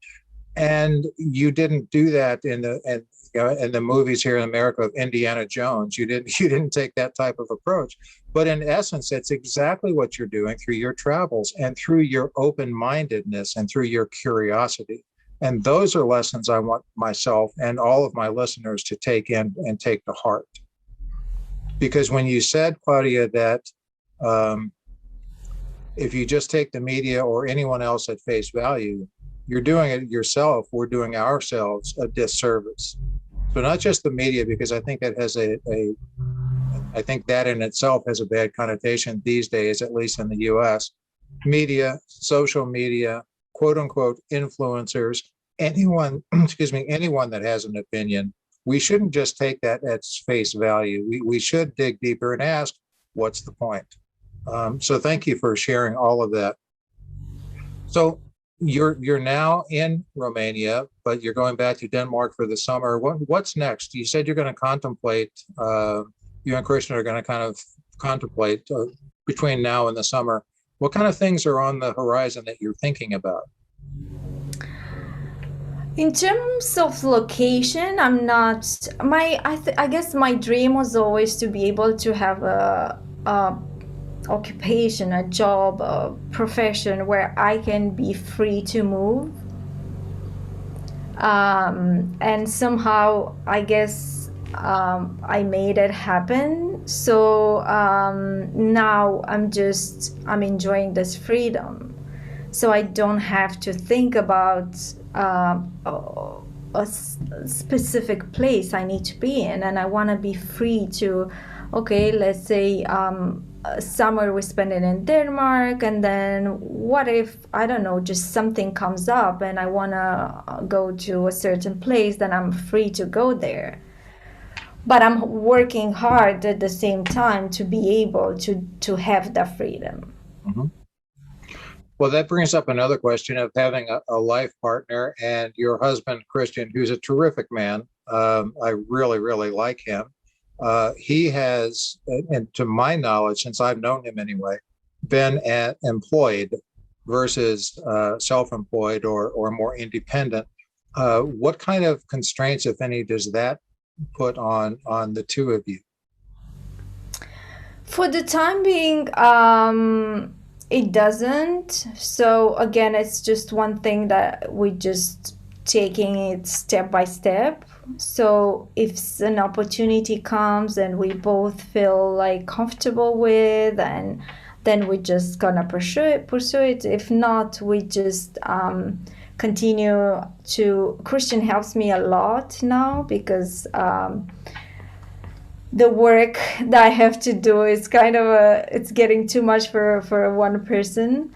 And you didn't do that in the movies here in America of Indiana Jones. You didn't take that type of approach. But in essence, it's exactly what you're doing through your travels and through your open-mindedness and through your curiosity. And those are lessons I want myself and all of my listeners to take in and take to heart. Because when you said, Claudia, that if you just take the media or anyone else at face value, you're doing it yourself. We're doing ourselves a disservice. So not just the media, because I think that has I think that in itself has a bad connotation these days, at least in the US. Media, social media, quote unquote influencers, anyone, excuse me, anyone that has an opinion, we shouldn't just take that at face value. We should dig deeper and ask, what's the point? So thank you for sharing all of that. So you're now in Romania, but you're going back to Denmark for the summer. What's next? You said you're going to contemplate. You and Christian are going to kind of contemplate between now and the summer. What kind of things are on the horizon that you're thinking about? In terms of location, I'm not I guess my dream was always to be able to have a occupation, a job, a profession where I can be free to move. And somehow, I guess I made it happen. So now I'm enjoying this freedom. So I don't have to think about a specific place I need to be in. And I want to be free to, okay, let's say summer we spend it in Denmark, and then what if, I don't know, just something comes up and I want to go to a certain place, then I'm free to go there. But I'm working hard at the same time to be able to have that freedom. Mm-hmm. Well, that brings up another question of having a life partner, and your husband, Christian, who's a terrific man. I really, really like him. He has, and to my knowledge, since I've known him anyway, been employed versus self-employed or more independent. What kind of constraints, if any, does that put on the two of you? For the time being, it doesn't. So again, it's just one thing that we just taking it step by step. So if an opportunity comes and we both feel like comfortable with, and then we're just gonna pursue it. If not, we just continue to. Christian helps me a lot now because the work that I have to do is kind of it's getting too much for one person.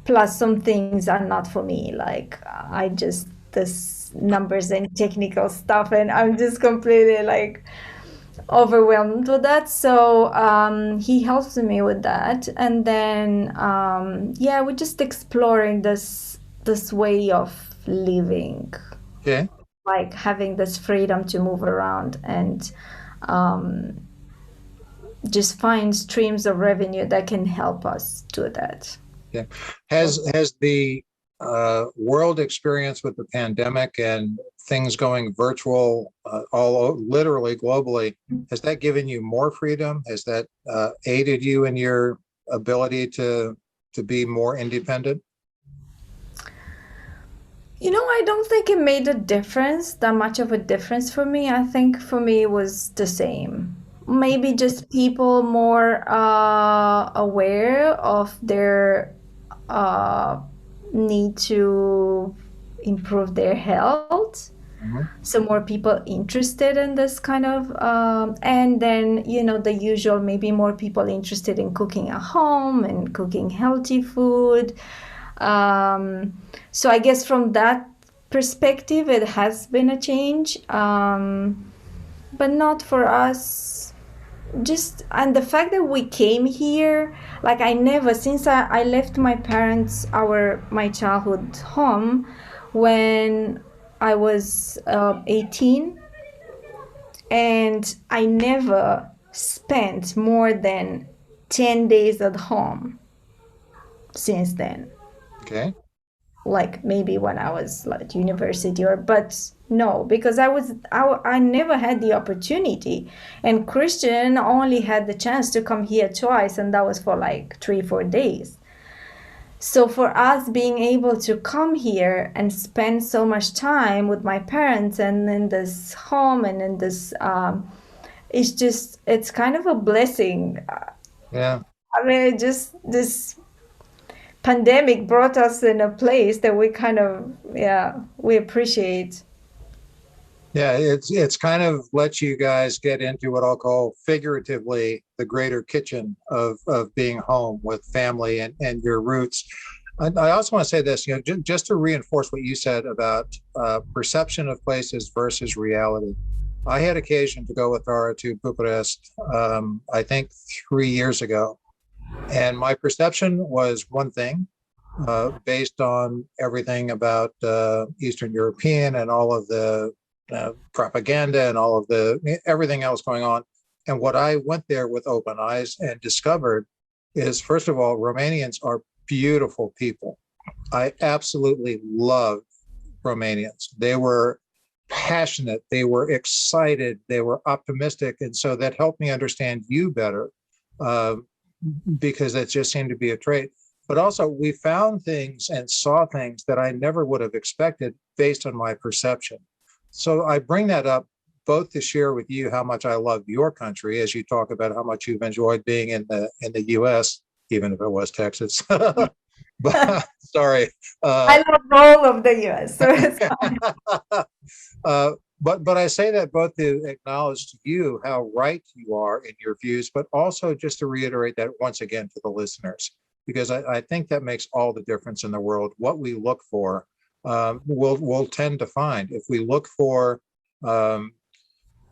Plus some things are not for me, like I just this numbers and technical stuff, and I'm just completely like overwhelmed with that. So he helps me with that, and then yeah, we're just exploring this way of living. Okay. Like having this freedom to move around and just find streams of revenue that can help us do that. Yeah. Has the world experience with the pandemic and things going virtual, literally globally, has that given you more freedom? Has that aided you in your ability to be more independent? I don't think it made a difference, that much of a difference for me. I think for me it was the same. Maybe just people more aware of their uh, need to improve their health. Mhm. So more people interested in this kind of, and then, the usual, maybe more people interested in cooking at home and cooking healthy food. Um, so I guess from that perspective, it has been a change, but not for us. Just, and the fact that we came here, like I never, since I left my parents, my childhood home, when I was 18, and I never spent more than 10 days at home since then. Okay. Like maybe when I was like university, but no, because I never had the opportunity, and Christian only had the chance to come here twice, and that was for like 3-4 days. So for us being able to come here and spend so much time with my parents and in this home and in this, it's kind of a blessing. Yeah. I mean, just this pandemic brought us in a place that we kind of, yeah, we appreciate. Yeah, it's kind of let you guys get into what I'll call figuratively the greater kitchen of being home with family and your roots. I also want to say this, just to reinforce what you said about perception of places versus reality. I had occasion to go with Dara to Bucharest, I think 3 years ago, and my perception was one thing, based on everything about Eastern European and all of the propaganda and all of everything else going on. And what I went there with open eyes and discovered is, first of all, Romanians are beautiful people. I absolutely loved Romanians. They were passionate, they were excited, they were optimistic. And so that helped me understand you better, uh, because that just seemed to be a trait. But also, we found things and saw things that I never would have expected based on my perception. So I bring that up both to share with you how much I love your country, as you talk about how much you've enjoyed being in the U.S., even if it was Texas. But sorry. I love all of the US, so it's fine. But I say that both to acknowledge to you how right you are in your views, but also just to reiterate that once again to the listeners, because I think that makes all the difference in the world. What we look for, we'll tend to find. If we look for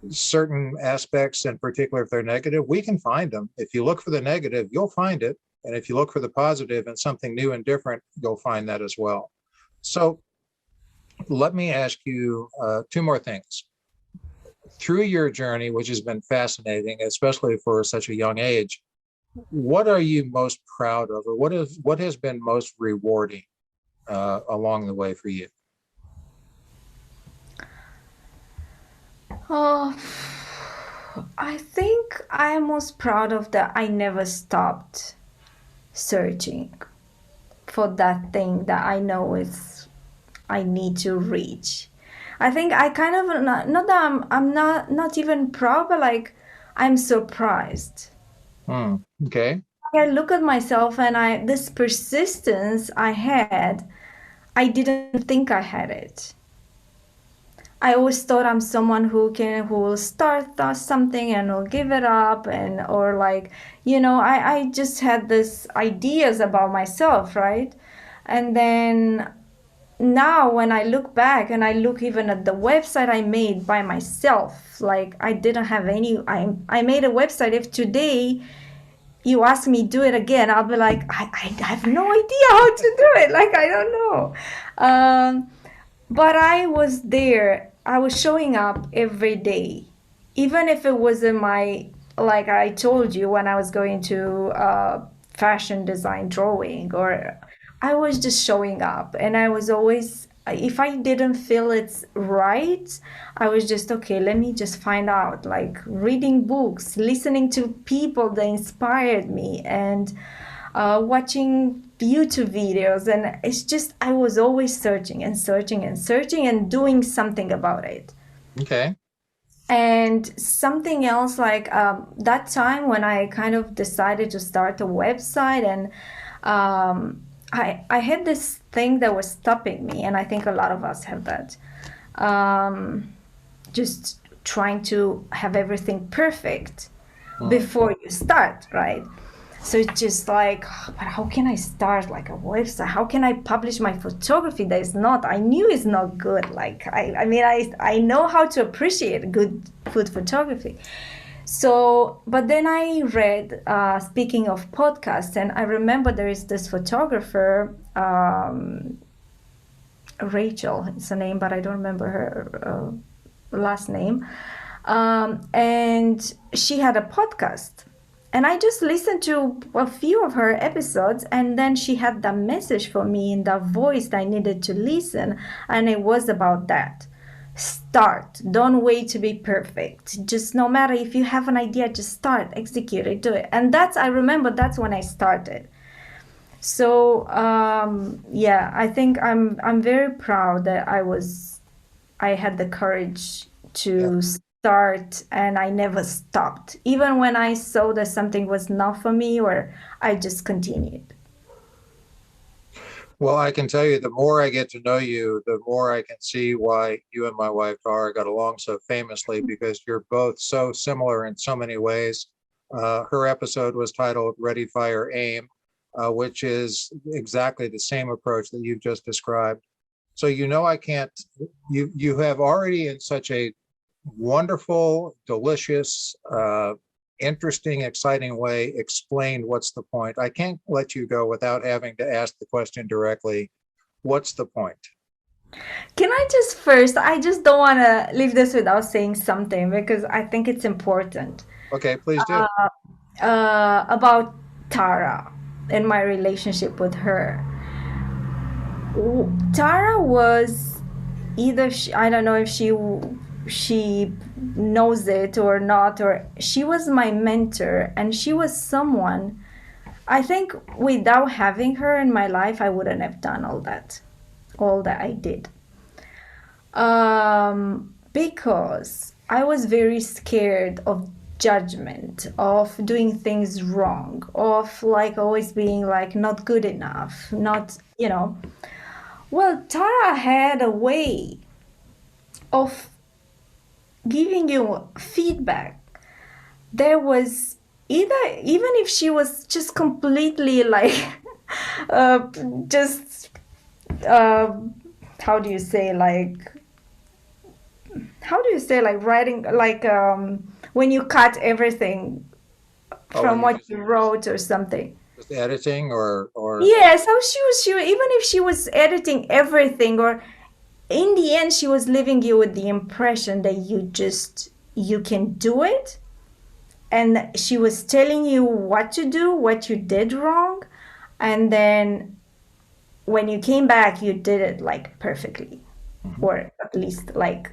certain aspects, in particular, if they're negative, we can find them. If you look for the negative, you'll find it. And if you look for the positive and something new and different, you'll find that as well. So let me ask you two more things. Through your journey, which has been fascinating, especially for such a young age, what are you most proud of, or what has been most rewarding along the way for you? Oh, I think I am most proud of that I never stopped searching for that thing that I know is I need to reach. I think I kind of not that I'm not even proud, but like I'm surprised. Okay. I look at myself and this persistence I had, I didn't think I had it. I always thought I'm someone who will start something and will give it up, and or like, I just had this ideas about myself, right? And then now when I look back and I look even at the website I made by myself, like I didn't have I made a website. If today you ask me do it again, I'll be like, I have no idea how to do it. Like, I don't know. But I was there. I was showing up every day, even if it wasn't like I told you, when I was going to fashion design drawing, or I was just showing up, and I was always, if I didn't feel it's right, I was just, okay, let me just find out, like reading books, listening to people that inspired me, and watching YouTube videos. And it's just, I was always searching and searching and searching and doing something about it. Okay. And something else, like that time when I kind of decided to start a website, and I had this thing that was stopping me, and I think a lot of us have that. Just trying to have everything perfect before you start, right? So it's just like, but how can I start like a website? How can I publish my photography that is not, I knew it's not good. Like, I mean, I know how to appreciate good food photography. So, but then I read, speaking of podcasts, and I remember there is this photographer, Rachel, it's her name, but I don't remember her last name. And she had a podcast. And I just listened to a few of her episodes, and then she had that message for me in that voice that I needed to listen. And it was about that. Start. Don't wait to be perfect. Just no matter if you have an idea, just start, execute it, do it. And I remember that's when I started. So yeah, I think I'm very proud that I had the courage to start, and I never stopped. Even when I saw that something was not for me, or I just continued. Well, I can tell you, the more I get to know you, the more I can see why you and my wife Tara got along so famously, because you're both so similar in so many ways. Her episode was titled Ready, Fire, Aim, which is exactly the same approach that you've just described. So, you have already in such a wonderful, delicious, interesting, exciting way explained what's the point. I can't let you go without having to ask the question directly. What's the point? Can I just don't want to leave this without saying something, because I think it's important. Okay, please do. About Tara and my relationship with her. Tara was either, I don't know if she knows it or not, or she was my mentor, and she was someone, I think without having her in my life, I wouldn't have done all that I did. Because I was very scared of judgment, of doing things wrong, of like always being like not good enough, not, Well, Tara had a way of giving you feedback. There was even if she was just completely like, just, how do you say like writing, like, when you cut everything from what you wrote or something. Just editing or Yeah, so she even if she was editing everything, or in the end she was leaving you with the impression that you can do it, and she was telling you what to do, what you did wrong, and then when you came back you did it like perfectly, or at least like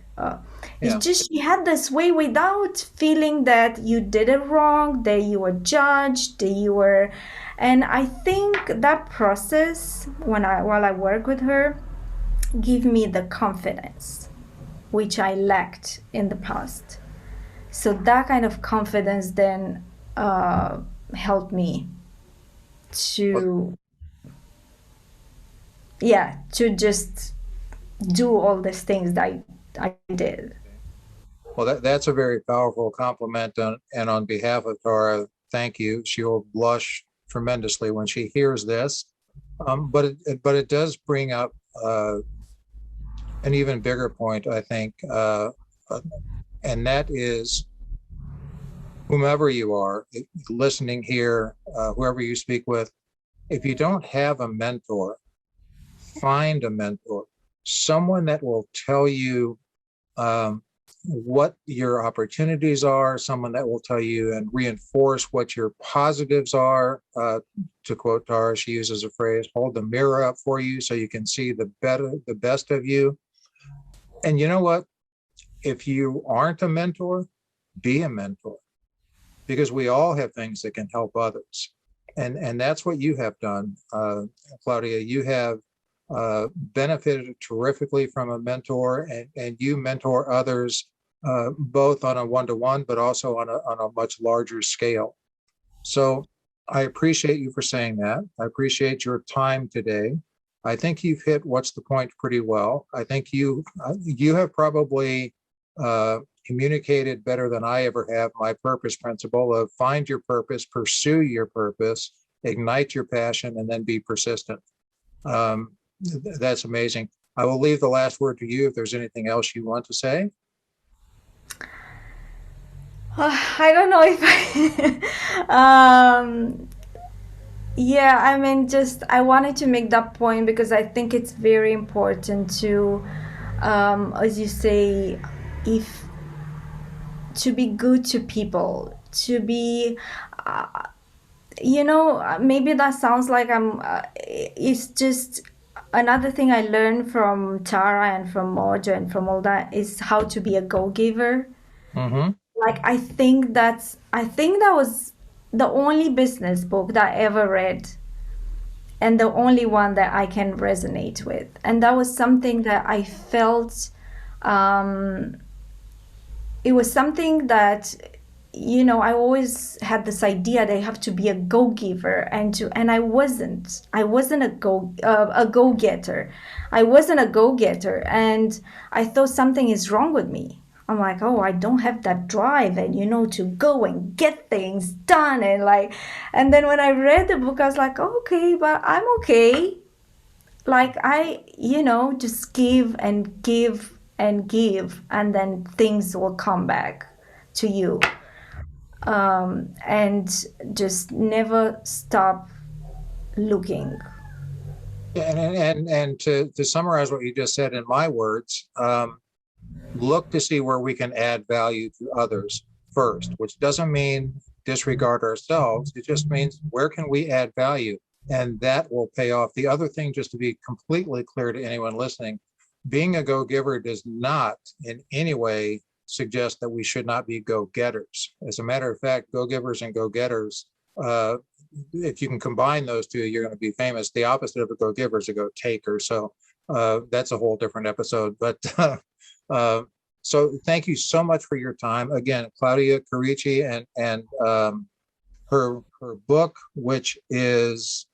it's just, she had this way without feeling that you did it wrong, that you were judged, that you were. And I think that process, while I work with her, give me the confidence which I lacked in the past. So that kind of confidence then helped me to just do all these things that I did. Well, that's a very powerful compliment, and on behalf of Tara, thank you. She will blush tremendously when she hears this. But it does bring up an even bigger point, I think, and that is, whomever you are listening here, whoever you speak with, if you don't have a mentor, find a mentor, someone that will tell you what your opportunities are, someone that will tell you and reinforce what your positives are. To quote Tara, she uses a phrase, hold the mirror up for you so you can see the best of you. And you know what? If you aren't a mentor, be a mentor, because we all have things that can help others. And that's what you have done, Claudia. You have benefited terrifically from a mentor, and you mentor others both on a one-to-one, but also on a much larger scale. So I appreciate you for saying that. I appreciate your time today. I think you've hit what's the point pretty well. I think you have probably communicated better than I ever have my purpose principle of find your purpose, pursue your purpose, ignite your passion, and then be persistent. That's amazing. I will leave the last word to you if there's anything else you want to say. I don't know if yeah, I mean, just I wanted to make that point because I think it's very important to, as you say, to be good to people, to be, maybe that sounds like it's just another thing I learned from Tara and from Mojo and from all that is how to be a go-giver. Mm-hmm. Like, I think that was the only business book that I ever read and the only one that I can resonate with. And that was something that I felt, it was something that, I always had this idea that I have to be a go-giver and I wasn't a go-getter. I wasn't a go-getter, and I thought something is wrong with me. I'm like, oh, I don't have that drive and, to go and get things done. And then when I read the book, I was like, oh, okay, but I'm okay. Like, I, just give and give and give, and then things will come back to you. And just never stop looking. And to summarize what you just said in my words, look to see where we can add value to others first, which doesn't mean disregard ourselves. It just means where can we add value, and that will pay off. The other thing, just to be completely clear to anyone listening, being a go-giver does not in any way suggest that we should not be go-getters. As a matter of fact, go-givers and go-getters, if you can combine those two, you're going to be famous. The opposite of a go-giver is a go-taker. So that's a whole different episode. But so thank you so much for your time. Again, Claudia Curici and her book, which is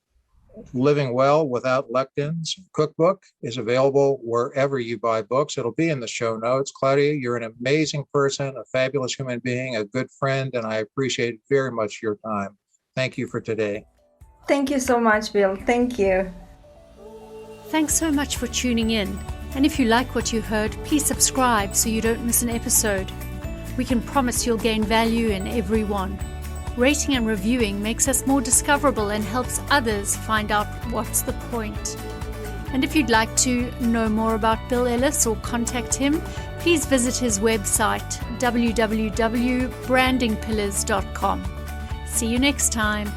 Living Well Without Lectins, Cookbook, is available wherever you buy books. It'll be in the show notes. Claudia, you're an amazing person, a fabulous human being, a good friend, and I appreciate very much your time. Thank you for today. Thank you so much, Bill. Thank you. Thanks so much for tuning in. And if you like what you heard, please subscribe so you don't miss an episode. We can promise you'll gain value in every one. Rating and reviewing makes us more discoverable and helps others find out what's the point. And if you'd like to know more about Bill Ellis or contact him, please visit his website, www.brandingpillars.com. See you next time.